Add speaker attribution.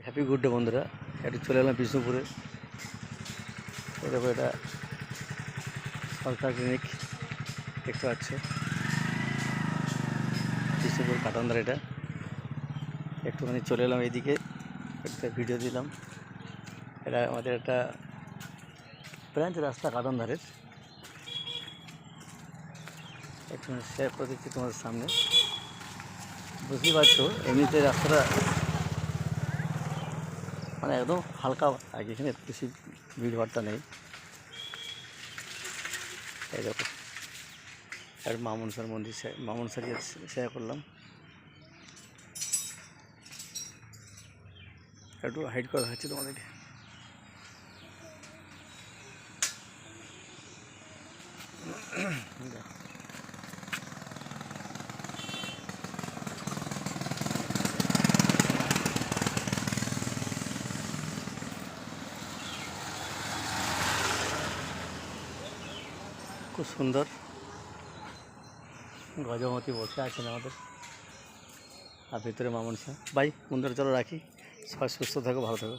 Speaker 1: Happy good day বন্ধুরা, একটু চলে এলাম বিষ্ণুপুরে। দেখো এটা সরকার ক্লিনিক দেখতে পাচ্ছ, বিষ্ণুপুর কাটান্দার। এটা একটুখানি চলে এলাম এইদিকে, একটা ভিডিও দিলাম। এটা আমাদের একটা ব্রাঞ্চ রাস্তা কাটান্দারের, একটুখানি শেয়ার করে দিচ্ছি তোমাদের সামনে। বুঝতেই পারছো এমনিতে রাস্তাটা মানে একদম হালকা, আগে এখানে বেশি ভিড়ভাড়টা নেই। এই দেখো আর মা মনসার মন্দির, মা মনসা দিয়ে শেয়ার করলাম। একটু হাইড করা হচ্ছে তোমাদেরকে। খুব সুন্দর গজমতি বসে আছেন আমাদের, আর ভিতরে মা মনসা। বাই বন্ধুরা, চলো রাখি। সবাই সুস্থ থাকো, ভালো থাকো।